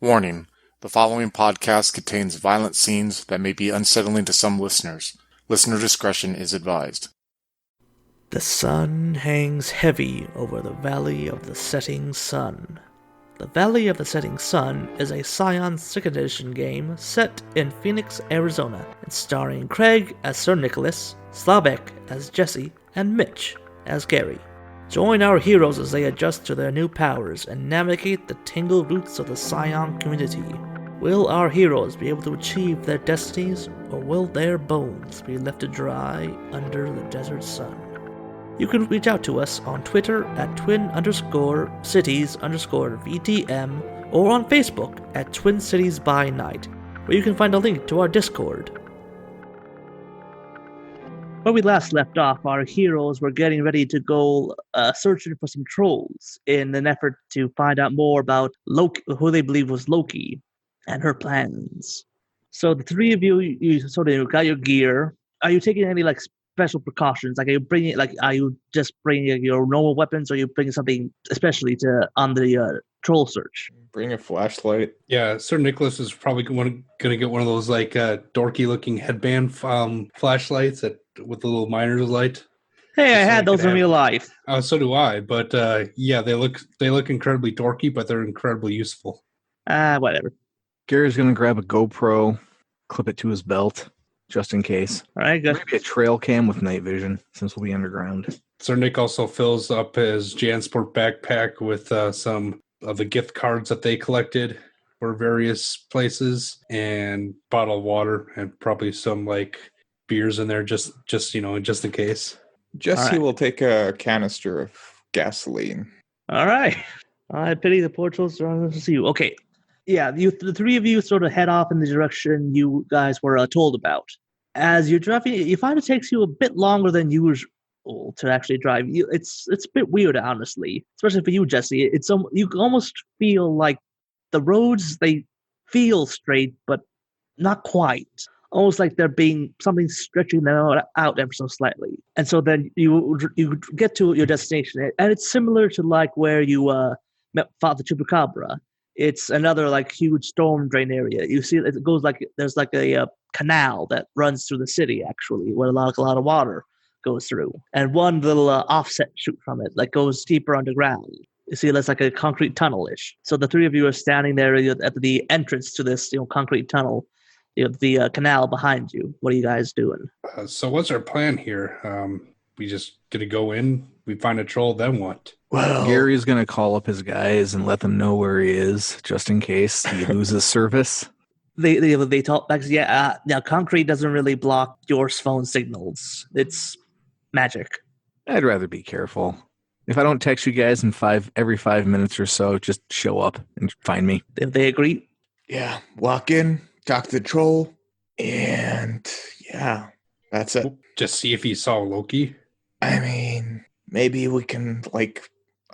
Warning: the following podcast contains violent scenes that may be unsettling to some listeners. Listener discretion is advised. The sun hangs heavy over the Valley of the Setting Sun. The Valley of the Setting Sun is a Scion 2nd edition game set in Phoenix, Arizona, and starring Craig as Sir Nicholas, Slavek as Jesse, and Mitch as Gary. Join our heroes as they adjust to their new powers and navigate the tangled roots of the Scion community. Will our heroes be able to achieve their destinies, or will their bones be left to dry under the desert sun? You can reach out to us on Twitter at twin_cities_VTM or on Facebook at Twin Cities by Night, where you can find a link to our Discord. Where we last left off, our heroes were getting ready to go searching for some trolls in an effort to find out more about Loki, who they believe was Loki, and her plans. So the three of you sort of got your gear. Are you taking any special precautions? Are you just bringing your normal weapons, or are you bringing something especially on the troll search? Bring a flashlight. Yeah, Sir Nicholas is probably going to get one of those dorky-looking headband flashlights with a little miner's light. Hey, I had those in real life. So do I. But yeah, they look incredibly dorky, but they're incredibly useful. Whatever. Gary's going to grab a GoPro, clip it to his belt, just in case. All right, good. Maybe a trail cam with night vision, since we'll be underground. Sir Nick also fills up his Jansport backpack with some of the gift cards that they collected for various places, and bottle of water, and probably some beers in there, just in case. Jesse will take a canister of gasoline. All right. I pity the poor trolls to see you. Okay. Yeah, the three of you sort of head off in the direction you guys were told about. As you're driving, you find it takes you a bit longer than usual to actually drive. It's a bit weird, honestly, especially for you, Jesse. You almost feel like the roads, they feel straight, but not quite. Almost like they're being something stretching them out ever so slightly. And so then you get to your destination, and it's similar to where you fought the Chupacabra. It's another huge storm drain area. You see, it goes there's a canal that runs through the city, actually, where a lot of water goes through, and one little offset shoot from it goes deeper underground. You see, that's like a concrete tunnel-ish. So the three of you are standing there at the entrance to this concrete tunnel. You have the canal behind you. What are you guys doing? So what's our plan here? We just gonna go in, we find a troll, then what? Well, Gary's going to call up his guys and let them know where he is, just in case he loses service. They talk back. Now concrete doesn't really block your phone signals. It's magic. I'd rather be careful. If I don't text you guys every 5 minutes or so, just show up and find me. If they agree. Yeah, walk in, talk to the troll, and yeah, that's it. Just see if he saw Loki. I mean, maybe we can,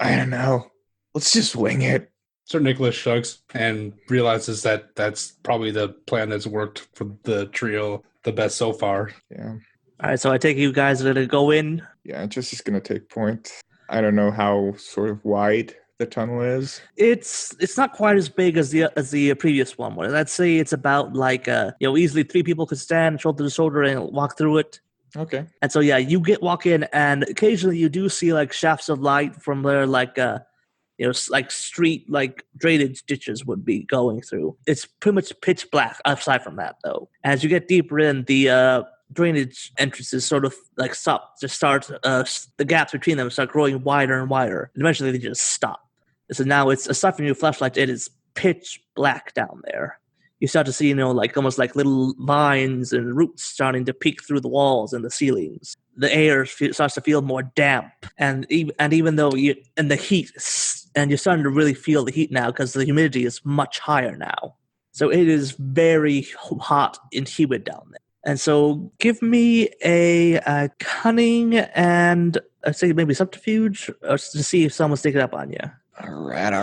I don't know. Let's just wing it. Sir Nicholas shrugs and realizes that that's probably the plan that's worked for the trio the best so far. Yeah. All right, so I take you guys are going to go in. Yeah, Jesse's going to take point. I don't know how sort of wide the tunnel is. It's not quite as big as the previous one was. I'd say it's about easily 3 people could stand shoulder to shoulder and walk through it. Okay. And so, yeah, you walk in, and occasionally you do see shafts of light from where street drainage ditches would be going through. It's pretty much pitch black aside from that, though. As you get deeper in, the drainage entrances sort of stop. Just start the gaps between them start growing wider and wider. And eventually, they just stop. So now it's aside from your flashlight, it is pitch black down there. You start to see, almost little vines and roots starting to peek through the walls and the ceilings. The air starts to feel more damp, and even though the heat, and you're starting to really feel the heat now because the humidity is much higher now. So it is very hot and humid down there. And so give me a cunning and I'd say maybe subterfuge to see if someone's taking up on you. All right.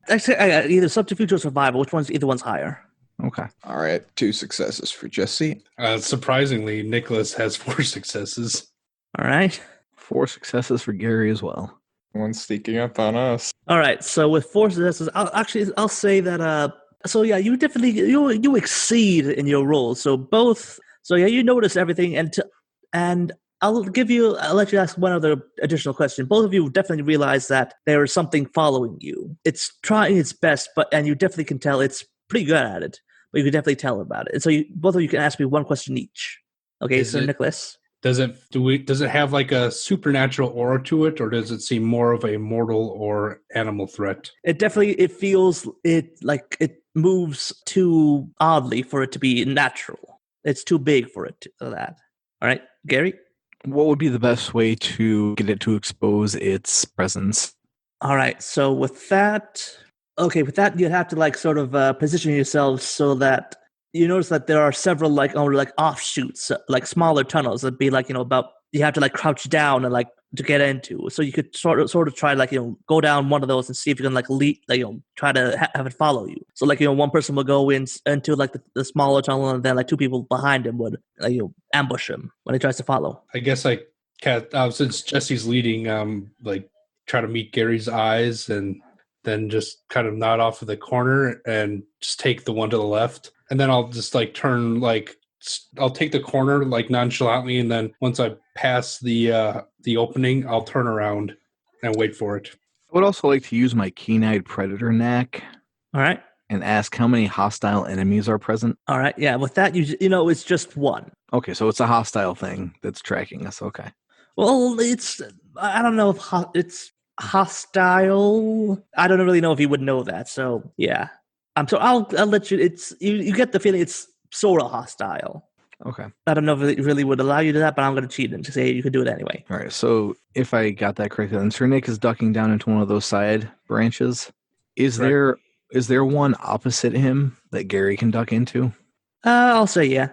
Actually, I got either subterfuge or survival. Either one's higher. Okay. All right. 2 successes for Jesse. Surprisingly, Nicholas has 4 successes. All right. 4 successes for Gary as well. One's sneaking up on us. All right. So with 4 successes, I'll say that. So yeah, you definitely you exceed in your roles. So both. So yeah, you notice everything, and I'll let you ask one other additional question. Both of you definitely realize that there is something following you. It's trying its best, and you definitely can tell it's pretty good at it. But you can definitely tell about it. And so both of you can ask me one question each. Okay, Sir Nicholas. Does it have like a supernatural aura to it, or does it seem more of a mortal or animal threat? It feels like it moves too oddly for it to be natural. It's too big for it for that. All right, Gary? What would be the best way to get it to expose its presence? All right, so with that, you'd have to like sort of position yourselves so that you notice that there are several like offshoots, like smaller tunnels that'd be like about you have to like crouch down and like to get into. So you could sort of try like go down one of those and see if you can like lead try to have it follow you. So like one person will go into like the smaller tunnel, and then like 2 people behind him would ambush him when he tries to follow. I guess since Jesse's leading, like try to meet Gary's eyes and then just kind of nod off of the corner and just take the one to the left. And then I'll just like turn I'll take the corner like nonchalantly, and then once I pass the opening, I'll turn around and wait for it. I would also like to use my keen-eyed predator knack. All right. And ask how many hostile enemies are present. All right. Yeah. With that, it's just one. Okay, so it's a hostile thing that's tracking us. Okay. Well, I don't know if it's hostile. I don't really know if you would know that. So yeah. So I'll let you. You get the feeling it's sort of hostile. Okay. I don't know if it really would allow you to do that, but I'm going to cheat and say you could do it anyway. All right. So if I got that correctly, then Sir Nick is ducking down into one of those side branches. Is there one opposite him that Gary can duck into? I'll say yeah.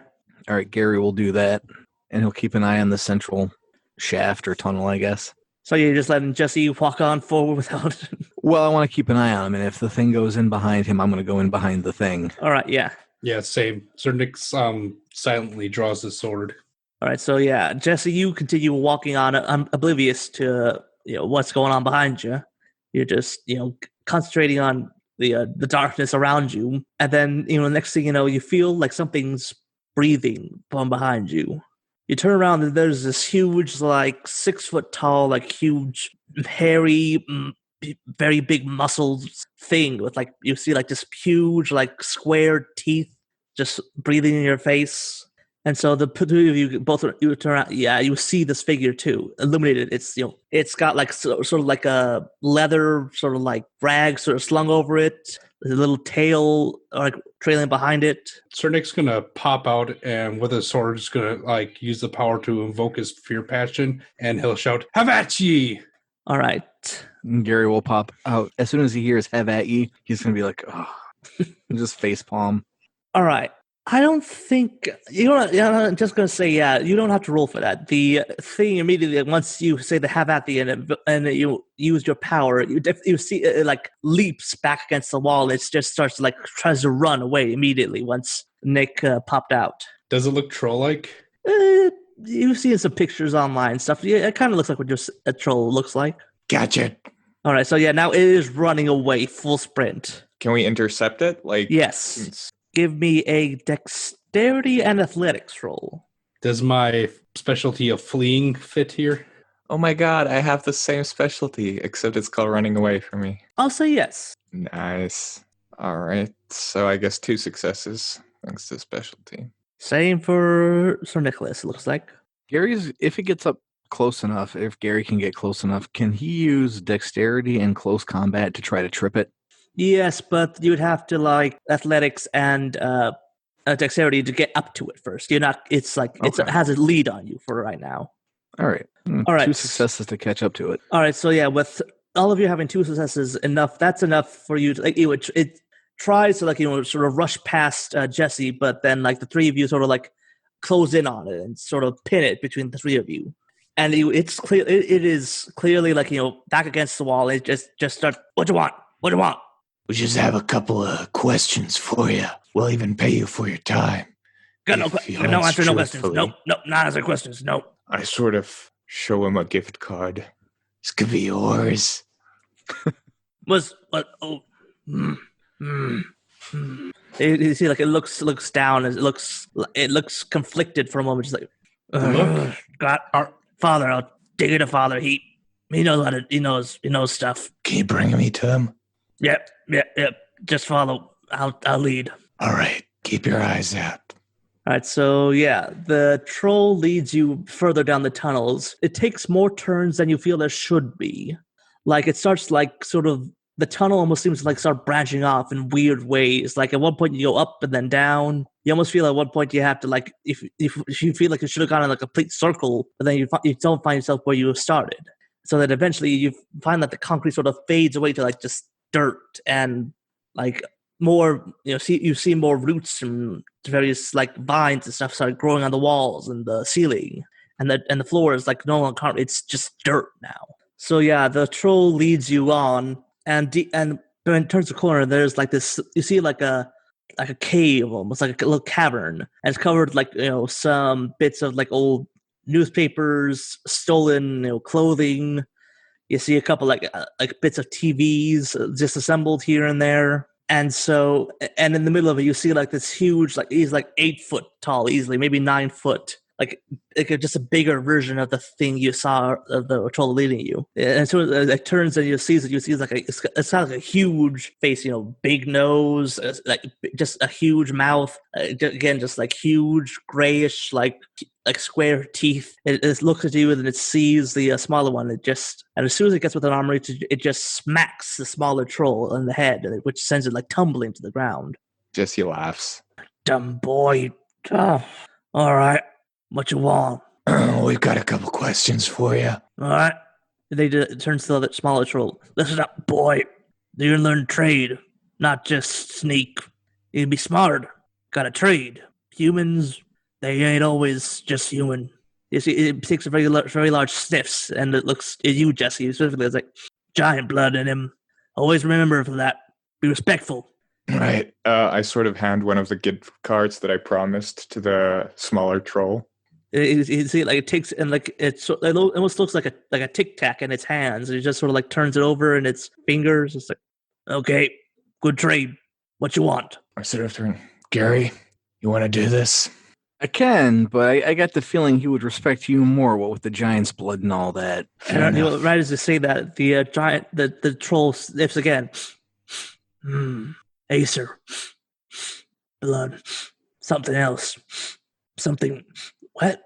All right, Gary will do that, and he'll keep an eye on the central shaft or tunnel, I guess. So you're just letting Jesse walk on forward without... Well, I want to keep an eye on him, and if the thing goes in behind him, I'm going to go in behind the thing. All right, yeah. Yeah, same. Sir Nick silently draws his sword. All right, so yeah, Jesse, you continue walking on, oblivious to what's going on behind you. You're just concentrating on the darkness around you, and then next thing you know, you feel like something's breathing from behind you. You turn around and there's this huge, like 6 foot tall, like huge, hairy, very big muscles thing with like you see like this huge, like square teeth just breathing in your face. And so the two of you you turn around, yeah, you see this figure too, illuminated. It's got like sort of like a leather sort of like rag sort of slung over it, with a little tail like trailing behind it. Sir Nick's gonna pop out and with his sword, just gonna like use the power to invoke his fear passion, and he'll shout, "Have at ye!" All right. And Gary will pop out as soon as he hears "have at ye." He's gonna be like, "Oh," just face palm. All right. I don't think I'm just gonna say you don't have to roll for that. The thing immediately once you say the have at the end and you use your power, you see it like leaps back against the wall. It just starts to like tries to run away immediately once Nick popped out. Does it look troll-like? You've seen some pictures online and stuff. Yeah, it kind of looks like what a troll looks like. Gotcha. All right, so yeah, now it is running away full sprint. Can we intercept it? Yes. Give me a dexterity and athletics roll. Does my specialty of fleeing fit here? Oh my god, I have the same specialty, except it's called running away from me. I'll say yes. Nice. Alright, so I guess 2 successes thanks to specialty. Same for Sir Nicholas, it looks like. If it gets up close enough, if Gary can get close enough, can he use dexterity and close combat to try to trip it? Yes, but you would have to like athletics and dexterity to get up to it first. You're not. It's like it has a lead on you for right now. All right. All right. 2 successes to catch up to it. All right. So yeah, with all of you having 2 successes, that's enough for you to like. It tries to like sort of rush past Jesse, but then like the 3 of you sort of like close in on it and sort of pin it between the 3 of you. And it's clear. It is clearly like back against the wall. It just starts. What do you want? What do you want? We just have a couple of questions for you. We'll even pay you for your time. No answer, no questions. Nope, not answer questions. Nope. I sort of show him a gift card. This could be yours. Was what? Oh, mm, mm, mm. You see, like it looks down, and it looks conflicted for a moment. Just like, Look. God, Are, Father, I'll dig it to Father. He knows how to. He knows stuff. Can you bring me to him? Yep. Just follow. I'll lead. All right. Keep your eyes out. All right, so yeah, the troll leads you further down the tunnels. It takes more turns than you feel there should be. Like it starts like sort of the tunnel almost seems to like start branching off in weird ways. Like at one point you go up and then down. You almost feel at one point you have to like if you feel like you should have gone in a complete circle, but then you don't find yourself where you started. So that eventually you find that the concrete sort of fades away to like just dirt and like more, you see more roots and various like vines and stuff start growing on the walls and the ceiling, and the floor is like no longer concrete, it's just dirt now. So yeah, the troll leads you on, and when it turns the corner, there's like this. You see like a cave, almost like a little cavern, and it's covered like some bits of like old newspapers, stolen clothing. You see a couple like bits of TVs disassembled here and there. And so, and in the middle of it, you see like this huge, like he's like 8 foot tall, easily, maybe 9 foot, like just a bigger version of the thing you saw of the troll leading you. And so it turns and you see like it's kind of like a huge face, big nose, like just a huge mouth, again, just like huge grayish, like square teeth. It looks at you and it sees the smaller one. And as soon as it gets within arm reach, it just smacks the smaller troll in the head, which sends it like tumbling to the ground. Jesse laughs. Dumb boy. Oh, all right. What you want? We've got a couple questions for you. All right. It turns to the smaller troll. Listen up, boy. You're gonna learn trade, not just sneak. You can be smart. Gotta trade. Humans, they ain't always just human. You see, it takes a very large sniffs, and it looks at you, Jesse, specifically. It's like giant blood in him. Always remember for that. Be respectful. Right. I sort of hand one of the gift cards that I promised to the smaller troll. You see, like it takes and like it almost looks like a tic tac in its hands, and it just sort of like turns it over in its fingers. It's like, okay, good trade. What you want? I sort of turn. Gary, you want to do this? I can, but I got the feeling he would respect you more. What with the giant's blood and all that. And right as you say that, the giant, the troll sniffs again. Acer, blood, something else, something. What?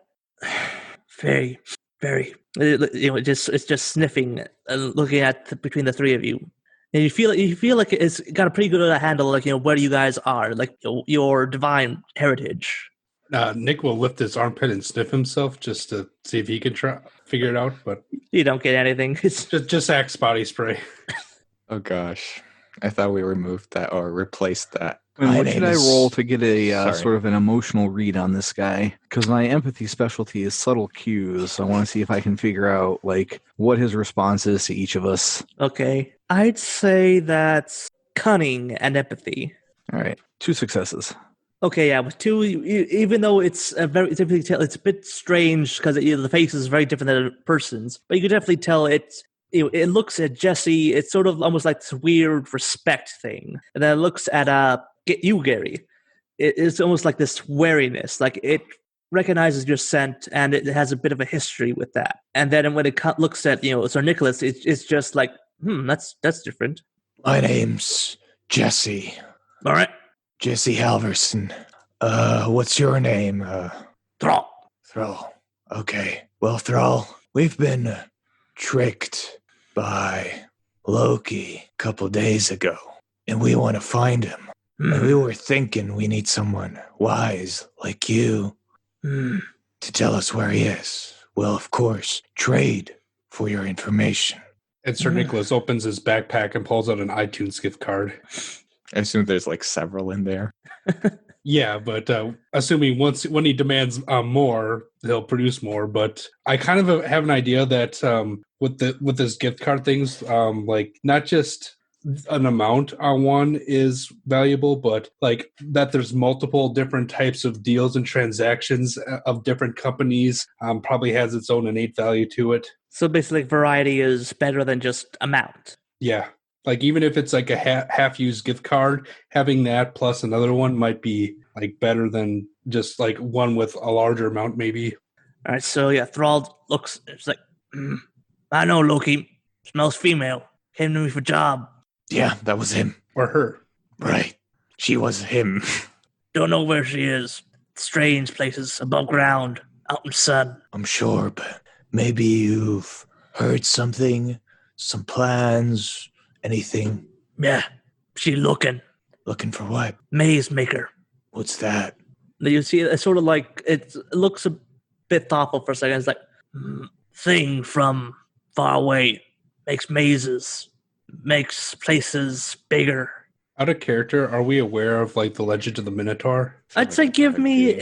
Very, very. It's just sniffing and looking at between the three of you, and you feel like it's got a pretty good handle, like where you guys are, like your divine heritage. Nick will lift his armpit and sniff himself just to see if he can try figure it out, but you don't get anything. It's just Axe body spray. Oh gosh, I thought we removed that or replaced that. What should I roll to get a sort of an emotional read on this guy? Because my empathy specialty is subtle cues. So I want to see if I can figure out like what his response is to each of us. Okay, I'd say that's cunning and empathy. All right, 2 successes. Okay, yeah, with 2, even though it's a bit strange because the face is very different than a person's, but you can definitely tell it looks at Jesse. It's sort of almost like this weird respect thing, and then it looks at you, Gary. It's almost like this wariness, like it recognizes your scent, and it has a bit of a history with that. And then when it looks at Sir Nicholas, it's just like, that's different. My name's Jesse. All right, Jesse Halverson. What's your name? Thrall. Thrall. Okay. Well, Thrall, we've been tricked by Loki a couple days ago, and we want to find him. And we were thinking we need someone wise like you to tell us where he is. Well, of course, trade for your information. And Sir Nicholas opens his backpack and pulls out an iTunes gift card. I assume there's like several in there. Yeah, but assuming when he demands more, he'll produce more. But I kind of have an idea that with this gift card things, like not just an amount on one is valuable, but like that there's multiple different types of deals and transactions of different companies probably has its own innate value to it. So basically, variety is better than just amount. Yeah. Like, even if it's like a half-used gift card, having that plus another one might be like better than just like one with a larger amount, maybe. All right, so yeah, Thrall looks. It's like, I know Loki smells female. Came to me for job. Yeah, that was him. Or her. Right. She was him. Don't know where she is. Strange places above ground, out in the sun. I'm sure, but maybe you've heard something, some plans, anything. Yeah, she looking. Looking for what? Maze maker. What's that? You see, it's sort of like it looks a bit thoughtful for a second. It's like thing from far away makes mazes, makes places bigger. Out of character, are we aware of like the legend of the Minotaur? I'd say give me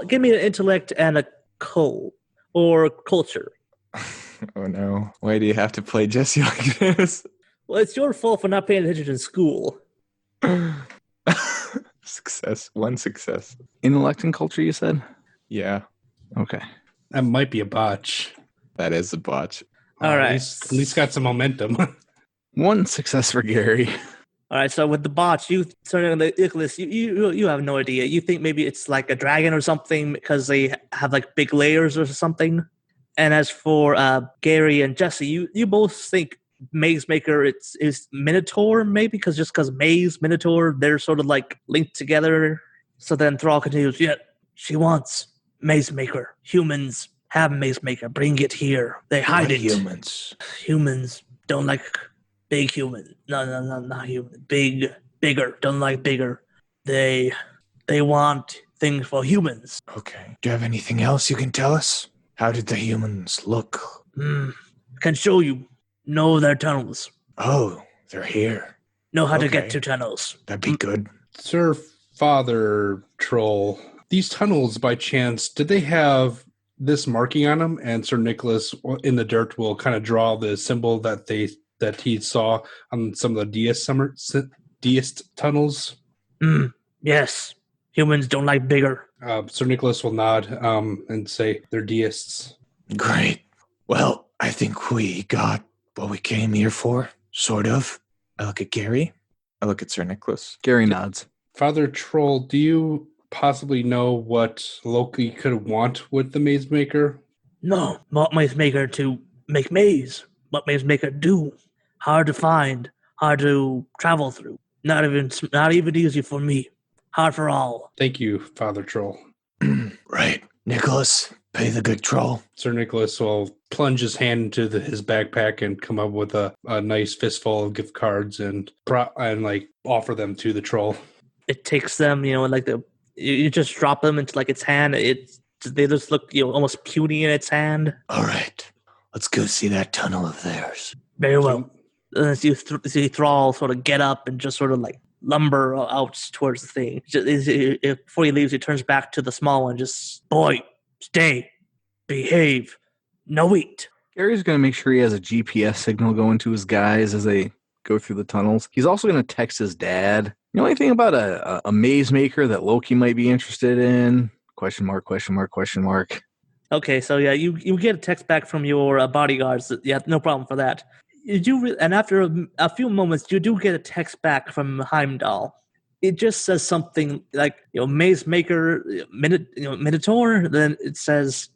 give me an intellect and a cult or culture. Oh no! Why do you have to play Jesse like this? Well, it's your fault for not paying attention in school. Success. One success. Intellect and culture, you said? Yeah, Okay. That might be a botch. that is a botch. All right. At least got some momentum. One success for Gary. All right, so with the bots, Nicholas, you have no idea. You think maybe it's like a dragon or something because they have like big layers or something. And as for Gary and Jesse, you both think Maze Maker is Minotaur maybe because Maze Minotaur they're sort of like linked together. So then Thrall continues, yeah, she wants Maze Maker. Humans have Maze Maker. Bring it here. They hide it. Humans don't like big human. No, not human. Bigger. Don't like bigger. They want things for humans. Okay. Do you have anything else you can tell us? How did the humans look? Can show you. Know their tunnels. Oh, they're here. Know how to Okay. get to tunnels. That'd be good. Sir Father Troll, these tunnels, by chance, did they have this marking on them? And Sir Nicholas in the dirt will kind of draw the symbol that he saw on some of the deist tunnels. Yes. Humans don't like bigger. Sir Nicholas will nod and say they're deists. Great. Well, I think we got what we came here for, sort of. I look at Gary. I look at Sir Nicholas. Gary nods. Father Troll, do you possibly know what Loki could want with the Maze Maker? No. What Maze Maker to make maze? What Maze Maker do? Hard to find. Hard to travel through. Not even easy for me. Hard for all. Thank you, Father Troll. Right. Nicholas, pay the good troll. Sir Nicholas will plunge his hand into his backpack and come up with a nice fistful of gift cards and like offer them to the troll. It takes them, you just drop them into like its hand. They just look, almost puny in its hand. All right. Let's go see that tunnel of theirs. Very well. You see Thrall sort of get up and just sort of like lumber out towards the thing. Before he leaves, he turns back to the small one. Just, boy, stay, behave, no eat. Gary's going to make sure he has a GPS signal going to his guys as they go through the tunnels. He's also going to text his dad. You know anything about a maze maker that Loki might be interested in? Question mark. Okay, so yeah, you get a text back from your bodyguards. Yeah, no problem for that. And after a few moments, you do get a text back from Heimdall. It just says something like, Maze Maker, Minotaur. Then it says,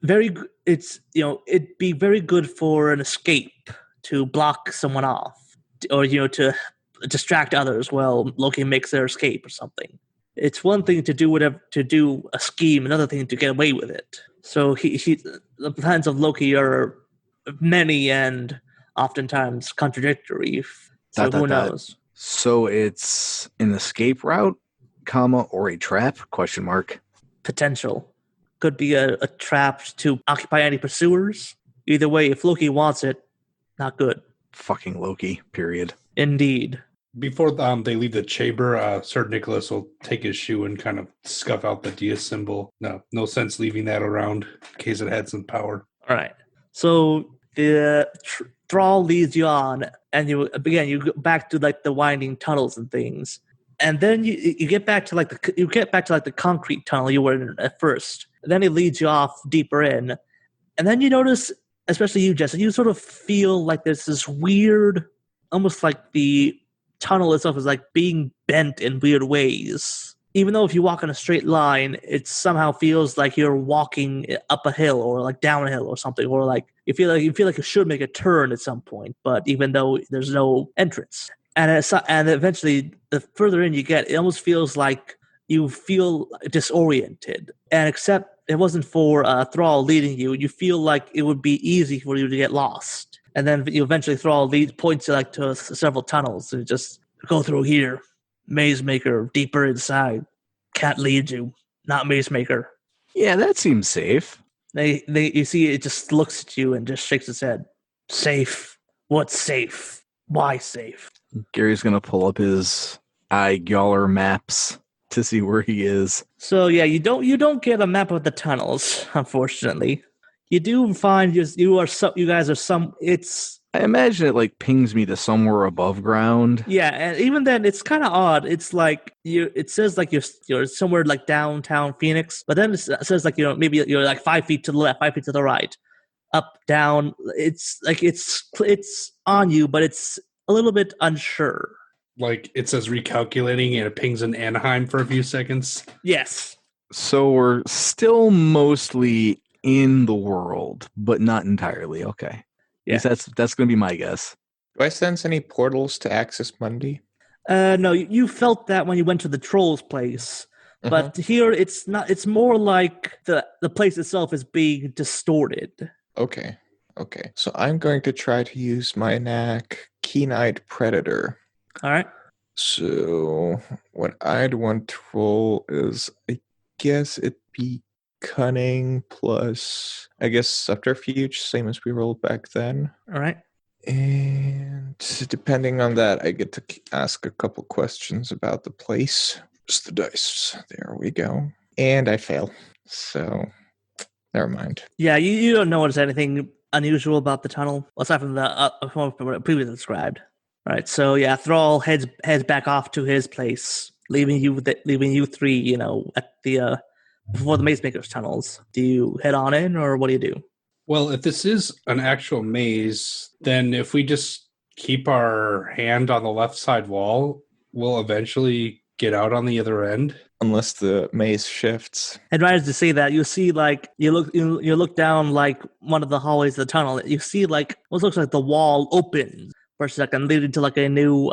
it'd be very good for an escape to block someone off, or to distract others while Loki makes their escape or something. It's one thing to do a scheme, another thing to get away with it. So the plans of Loki are many and oftentimes contradictory. So who knows? So it's an escape route, or a trap? Question mark. Potential. Could be a trap to occupy any pursuers. Either way, if Loki wants it, not good. Fucking Loki, period. Indeed. Before they leave the chamber, Sir Nicholas will take his shoe and kind of scuff out the deist symbol. No sense leaving that around in case it had some power. All right. So the Thrall leads you on, and you go back to like the winding tunnels and things, and then you get back to like the concrete tunnel you were in at first. And then it leads you off deeper in, and then you notice, especially you, Jesse, you sort of feel like there's this weird almost like the tunnel itself is like being bent in weird ways. Even though if you walk in a straight line, it somehow feels like you're walking up a hill or like down a hill or something, or like you feel like you should make a turn at some point, but even though there's no entrance. And eventually, the further in you get, it almost feels like you feel disoriented. And except it wasn't for Thrall leading you, you feel like it would be easy for you to get lost. And then you eventually Thrall points you like to several tunnels and just go through here. Maze Maker deeper inside. Can't lead you. Not Maze Maker. Yeah, that seems safe. You see it just looks at you and just shakes its head. Safe. What's safe? Why safe? Gary's gonna pull up his iGyaller maps to see where he is. So yeah, you don't get a map of the tunnels, unfortunately. You do find you guys are some. It's I imagine it like pings me to somewhere above ground. yeah, and even then, it's kind of odd. It's like it says like you're somewhere like downtown Phoenix, but then it says like maybe you're like 5 feet to the left, 5 feet to the right, up, down. It's like it's on you, but it's a little bit unsure. Like it says recalculating and it pings in Anaheim for a few seconds. Yes. So we're still mostly in the world, but not entirely. Okay. Yeah. That's going to be my guess. Do I sense any portals to access Mundi? No, you felt that when you went to the troll's place, but here it's not. It's more like the place itself is being distorted. Okay. So I'm going to try to use my knack, Keen-Eyed Predator. All right. So what I'd want to roll is, I guess it'd be cunning plus, I guess, subterfuge, same as we rolled back then. All right. And depending on that, I get to ask a couple questions about the place. Just the dice. There we go. And I fail. So, never mind. Yeah, you don't notice anything unusual about the tunnel, aside from the previously described. All right, so yeah, Thrall heads back off to his place, leaving you three, at the before the Maze Maker's tunnels. Do you head on in, or what do you do? Well, if this is an actual maze, then if we just keep our hand on the left side wall, we'll eventually get out on the other end. Unless the maze shifts. And right as to say that, you see like you look down like one of the hallways of the tunnel. You see like what looks like the wall opens for a second, leading to like a new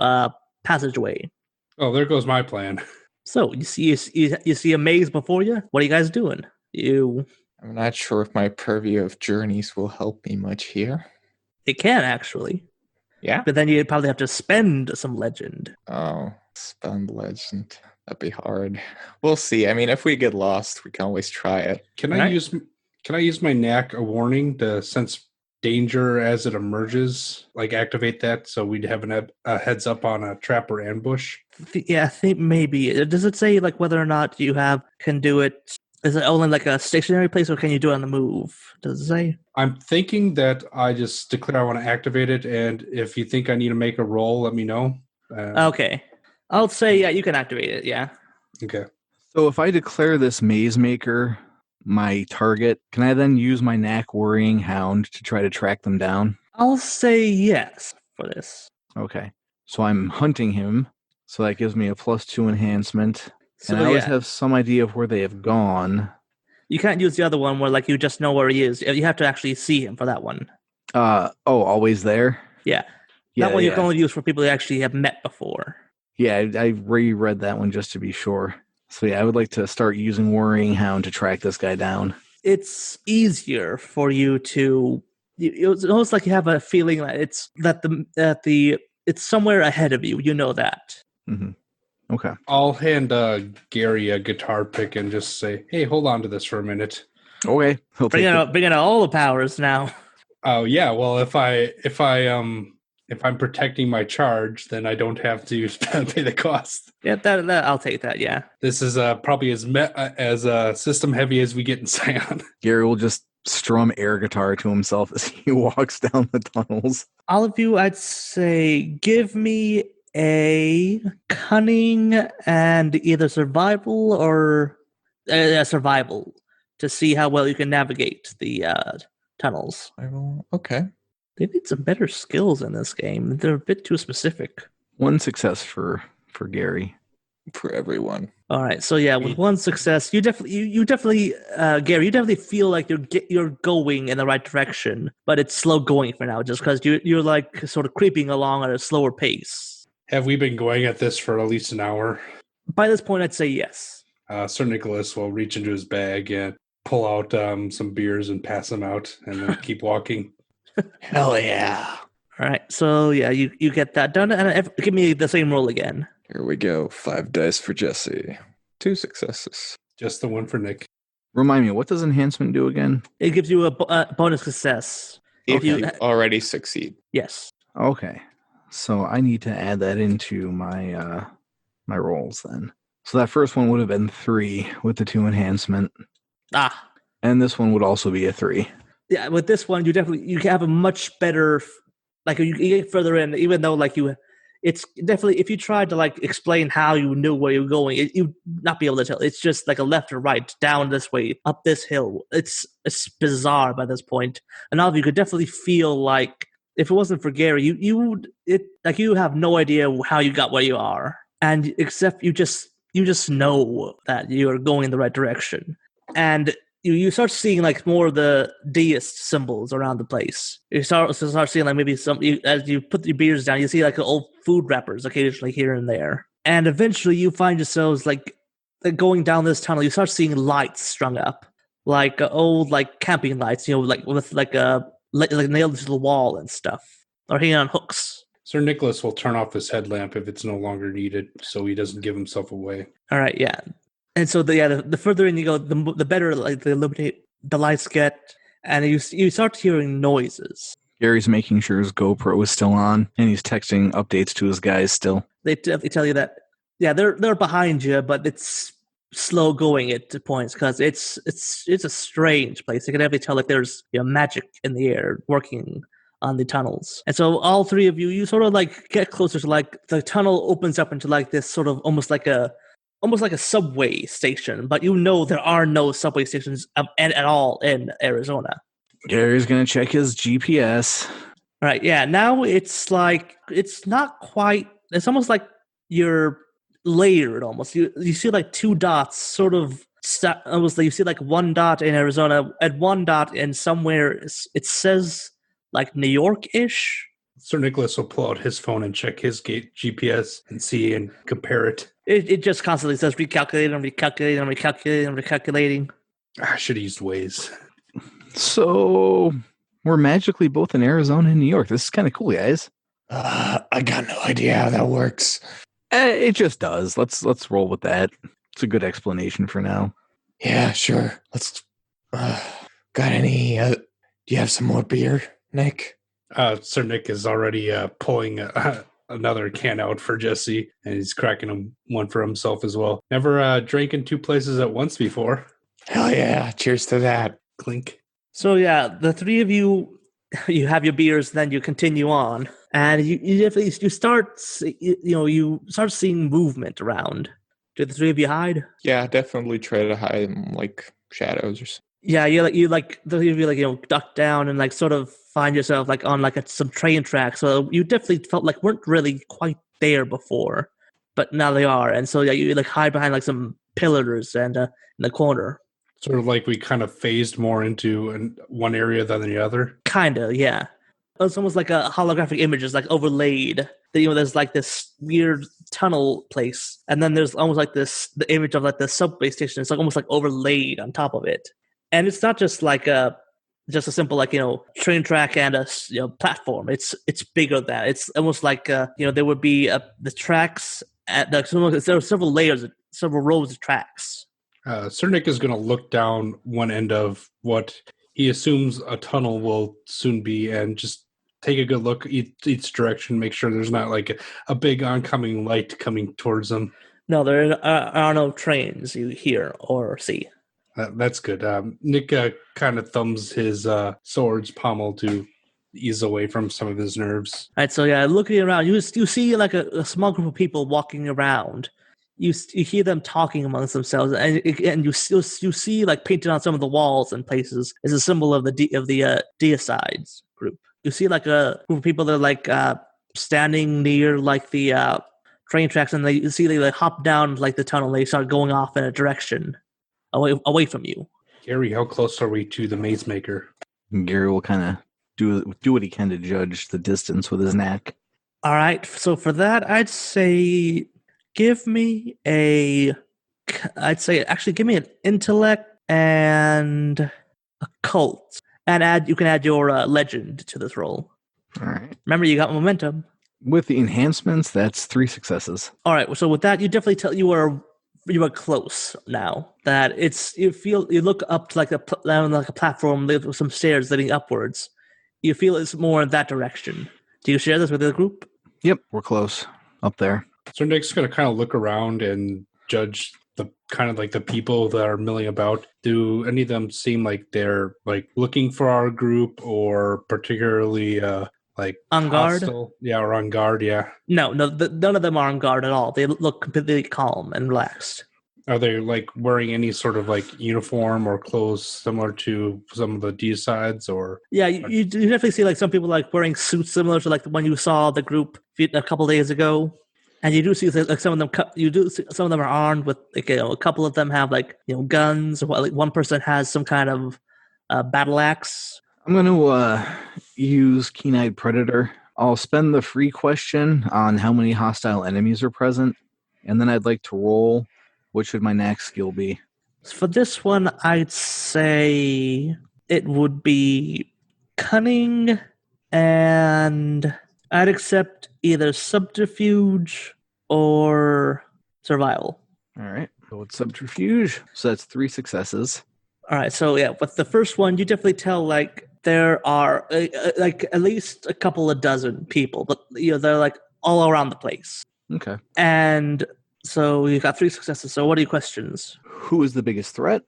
passageway. Oh, there goes my plan. So you see a maze before you. What are you guys doing? I'm not sure if my purview of journeys will help me much here. It can actually. Yeah? But then you'd probably have to spend some legend. Oh, spend legend. That'd be hard. We'll see. I mean, if we get lost, we can always try it. Can I use my knack a warning to sense danger as it emerges? Like activate that so we'd have a heads up on a trap or ambush? Yeah, I think maybe. Does it say like whether or not you can do it? Is it only like a stationary place, or can you do it on the move? Does it say? I'm thinking that I just declare I want to activate it, and if you think I need to make a roll, let me know. Okay. I'll say, yeah, you can activate it, yeah. Okay. So if I declare this Maze Maker my target, can I then use my knack Worrying Hound to try to track them down? I'll say yes for this. Okay. So I'm hunting him, so that gives me a +2 enhancement. So, and I always have some idea of where they have gone. You can't use the other one where like you just know where he is. You have to actually see him for that one. Always there? Yeah. That one you can only use for people you actually have met before. Yeah, I reread that one just to be sure. So yeah, I would like to start using Worrying Hound to track this guy down. It's easier for you to. It's almost like you have a feeling that it's somewhere ahead of you. You know that. Mm-hmm. Okay. I'll hand Gary a guitar pick and just say, "Hey, hold on to this for a minute." Okay. Bring out all the powers now. Oh yeah. Well, if I'm protecting my charge, then I don't have to pay the cost. Yeah, that I'll take that. Yeah. This is probably as system heavy as we get in Scion. Gary will just strum air guitar to himself as he walks down the tunnels. All of you, I'd say, give me a cunning and either survival or survival to see how well you can navigate the tunnels. Okay. They need some better skills in this game. They're a bit too specific. 1 success for Gary. For everyone. All right, so yeah, with 1 success, you definitely, Gary, you definitely feel like you're going in the right direction, but it's slow going for now, just because you're like sort of creeping along at a slower pace. Have we been going at this for at least an hour? By this point, I'd say yes. Sir Nicholas will reach into his bag and pull out some beers and pass them out, and then keep walking. Hell yeah. All right, so yeah, you get that done, and give me the same roll again. Here we go. 5 dice for Jesse. 2 successes. Just the one for Nick. Remind me, what does enhancement do again? It gives you a bonus success. If you already succeed. Yes. Okay. So I need to add that into my my rolls then. So that first one would have been 3 with the 2 enhancement. And this one would also be a 3. Yeah, with this one, you have a much better, like you get further in, even though like it's definitely, if you tried to like explain how you knew where you were going, you'd not be able to tell. It's just like a left or right, down this way, up this hill. It's bizarre by this point. And all of you could definitely feel like if it wasn't for Gary, you have no idea how you got where you are, and except you just know that you are going in the right direction, and you start seeing like more of the deist symbols around the place. You start seeing like maybe as you put your beers down, you see like old food wrappers occasionally here and there. And eventually you find yourselves like going down this tunnel, you start seeing lights strung up. Like old like camping lights, like with like nailed to the wall and stuff. Or hanging on hooks. Sir Nicholas will turn off his headlamp if it's no longer needed, so he doesn't give himself away. All right, yeah. And so the further in you go, the better like the lights get, and you start hearing noises. Gary's making sure his GoPro is still on, and he's texting updates to his guys still. They tell you that, yeah, they're behind you, but it's slow going at points because it's a strange place. You can definitely tell like there's magic in the air working on the tunnels. And so all 3 of you sort of like get closer to like the tunnel opens up into like this sort of almost like a subway station, but there are no subway stations at all in Arizona. Gary's going to check his GPS. All right, yeah, now it's like, it's not quite, it's almost like you're layered almost. You see like 2 dots sort of, almost like you see like 1 dot in Arizona, and 1 dot in somewhere, it says like New York-ish. Sir Nicholas will pull out his phone and check his GPS and see and compare it. It just constantly says recalculating. I should have used Waze. So we're magically both in Arizona and New York. This is kind of cool, guys. I got no idea how that works. It just does. Let's roll with that. It's a good explanation for now. Yeah, sure. Let's. Got any? Do you have some more beer, Nick? Sir Nick is already pulling another can out for Jesse, and he's cracking one for himself as well. Never drank in 2 places at once before. Hell yeah! Cheers to that. Clink. So yeah, the 3 of you have your beers, then you continue on, and you start seeing movement around. Do the 3 of you hide? Yeah, definitely try to hide in like shadows or something. Yeah, the 3 of you duck down and like sort of find yourself like on like some train tracks. So you definitely felt like weren't really quite there before, but now they are. And so yeah, you like hide behind like some pillars and in the corner. Sort of like we kind of phased more into one area than the other. Kinda, yeah. It's almost like a holographic image is like overlaid. There's like this weird tunnel place, and then there's almost like the image of like the subway station. It's like almost like overlaid on top of it. And it's not just like a simple like train track and a platform. It's bigger than that. It's almost like there would be the tracks at there are several layers, several rows of tracks. Sir Nick is going to look down one end of what he assumes a tunnel will soon be, and just take a good look each direction, make sure there's not like a big oncoming light coming towards them. No, there are no trains you hear or see. That's good. Nick kind of thumbs his sword's pommel to ease away from some of his nerves. All right, so yeah, looking around, you see like a small group of people walking around. You hear them talking amongst themselves, and you see like painted on some of the walls and places is a symbol of the deicides group. You see like a group of people that are like standing near like the train tracks, and you see they like hop down like the tunnel. And they start going off in a direction away from you. Gary, how close are we to the maze maker? Gary will kind of do what he can to judge the distance with his knack. All right, so for that, I'd say give me an intellect and occult, and you can add your legend to this roll. All right. Remember, you got momentum. With the enhancements, that's 3 successes. All right, so with that, you definitely tell you are close now. That you look up to like a platform with some stairs leading upwards. You feel it's more in that direction. Do you share this with the group? Yep, we're close up there. So Nick's going to kind of look around and judge the kind of like the people that are milling about. Do any of them seem like they're like looking for our group or particularly like on guard? hostile? Yeah, or on guard, yeah. No, none of them are on guard at all. They look completely calm and relaxed. Are they like wearing any sort of like uniform or clothes similar to some of the D-sides or? Yeah, you definitely see like some people like wearing suits similar to like the one you saw the group a couple days ago, and you do see like some of them. Some of them are armed with like a couple of them have like guns. Or like one person has some kind of battle axe. I'm going to use Keen-Eyed Predator. I'll spend the free question on how many hostile enemies are present, and then I'd like to roll. What should my knack skill be? For this one, I'd say it would be cunning, and I'd accept either subterfuge or survival. All right. So it's subterfuge. So that's 3 successes. All right. So yeah, with the first one, you definitely tell like there are like at least a couple of dozen people, but they're like all around the place. Okay. And so you got 3 successes. So what are your questions? Who is the biggest threat?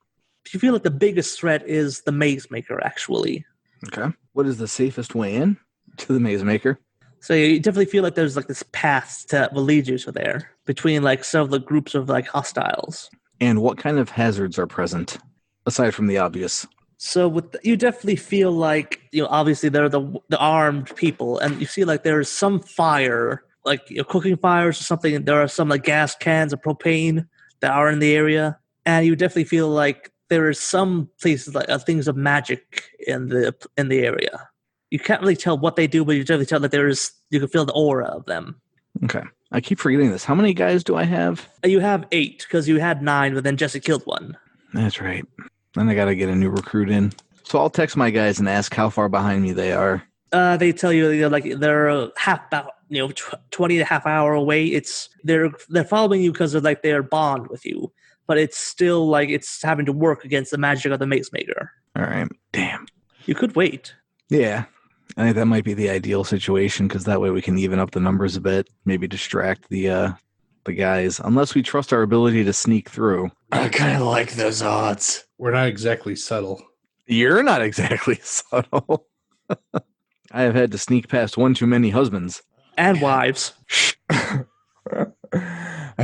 You feel like the biggest threat is the maze maker, actually. Okay. What is the safest way in to the maze maker? So you definitely feel like there's like this path that will lead you to there between like some of the groups of like hostiles. And what kind of hazards are present aside from the obvious? So you definitely feel like obviously they're the armed people, and you see like there's some fire, like cooking fires or something. There are some like gas cans of propane that are in the area, and you definitely feel like there is some places like things of magic in the area. You can't really tell what they do, but you definitely tell that you can feel the aura of them. Okay. I keep forgetting this. How many guys do I have? You have 8 because you had 9, but then Jesse killed 1. That's right. Then I got to get a new recruit in. So I'll text my guys and ask how far behind me they are. They tell you like they're about 20 to half hour away. They're following you because of like their bond with you, but it's still like it's having to work against the magic of the maze maker. All right. Damn. You could wait. Yeah. I think that might be the ideal situation because that way we can even up the numbers a bit, maybe distract the guys, unless we trust our ability to sneak through. I kind of like those odds. We're not exactly subtle. You're not exactly subtle. I have had to sneak past one too many husbands. And wives. I've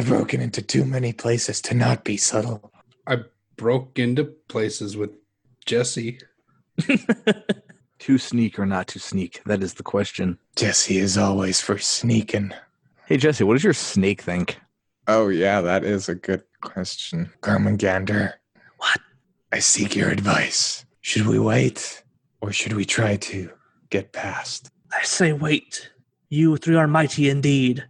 broken into too many places to not be subtle. I broke into places with Jesse. To sneak or not to sneak? That is the question. Jesse is always for sneaking. Hey, Jesse, what does your snake think? Oh, yeah, that is a good question. Garmangander. What? I seek your advice. Should we wait, or should we try to get past? I say wait. You 3 are mighty indeed,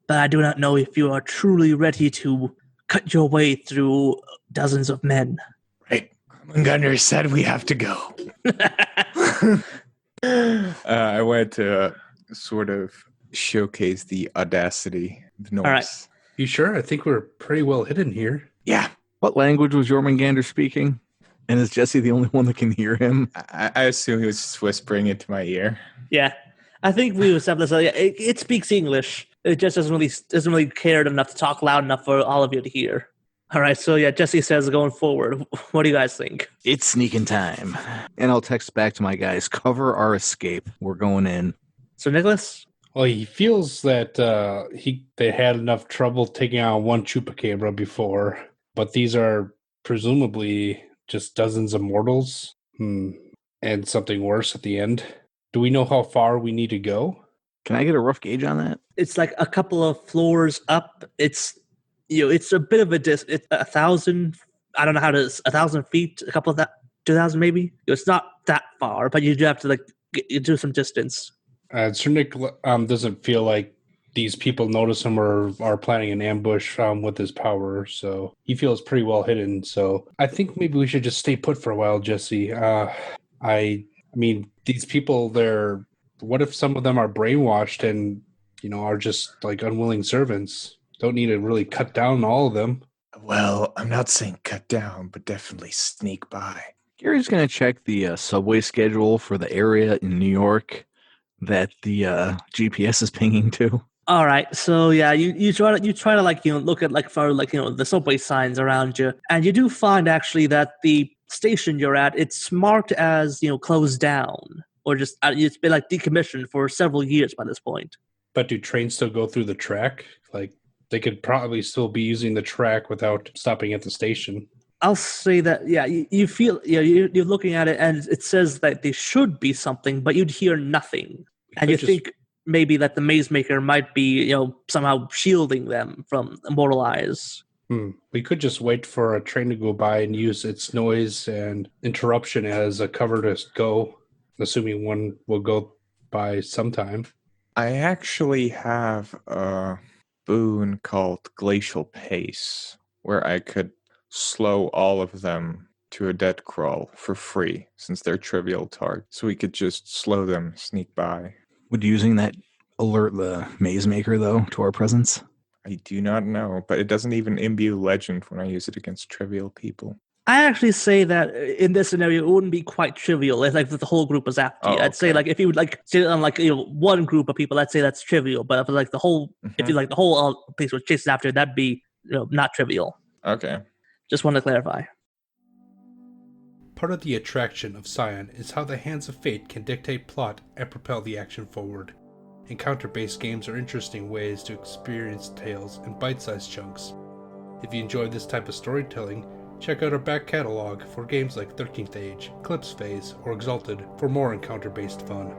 but I do not know if you are truly ready to cut your way through dozens of men. Right. Garmangander said we have to go. I wanted to sort of showcase the audacity of Norse. All right. You sure? I think we're pretty well hidden here. Yeah. What language was Jormungandr speaking? And is Jesse the only one that can hear him? I assume he was just whispering into my ear. Yeah. I think we established that it speaks English. It just doesn't really care enough to talk loud enough for all of you to hear. All right, so yeah, Jesse says going forward, what do you guys think? It's sneaking time. And I'll text back to my guys, cover our escape. We're going in. So Nicholas? Well, he feels that they had enough trouble taking out one chupacabra before, but these are presumably just dozens of mortals and something worse at the end. Do we know how far we need to go? Can I get a rough gauge on that? It's like a couple of floors up. It's it's a bit of a it's 1,000. I don't know how to 1,000 feet. A couple of that 2,000 maybe. It's not that far, but you do have to do some distance. Sir Nick doesn't feel like these people notice him or are planning an ambush with his power, so he feels pretty well hidden. So I think maybe we should just stay put for a while, Jesse. I mean, these people, what if some of them are brainwashed and, are just like unwilling servants? Don't need to really cut down all of them. Well, I'm not saying cut down, but definitely sneak by. Gary's going to check the subway schedule for the area in New York that the GPS is pinging to. All right, so yeah, you try to look at for the subway signs around you, and you do find actually that the station you're at, it's marked as closed down, or just it's been decommissioned for several years by this point. But do trains still go through the track? Like they could probably still be using the track without stopping at the station. I'll say that you feel you're looking at it and it says that there should be something, but you'd hear nothing, and you think maybe that the maze maker might be somehow shielding them from immortal eyes. We could just wait for a train to go by and use its noise and interruption as a cover to go, assuming one will go by sometime. I actually have a boon called Glacial Pace, where I could slow all of them to a dead crawl for free, since they're trivial targets. So we could just slow them, sneak by. Would using that alert the maze maker, though, to our presence? I do not know, but it doesn't even imbue legend when I use it against trivial people. I actually say that in this scenario, it wouldn't be quite trivial. It's like if the whole group was after you. I'd say if you would sit on one group of people, I'd say that's trivial. But if the whole, if you the whole place was chasing after, that'd be not trivial. Okay. Just want to clarify. Part of the attraction of Scion is how the hands of fate can dictate plot and propel the action forward. Encounter-based games are interesting ways to experience tales in bite-sized chunks. If you enjoy this type of storytelling, check out our back catalog for games like 13th Age, Eclipse Phase, or Exalted for more encounter-based fun.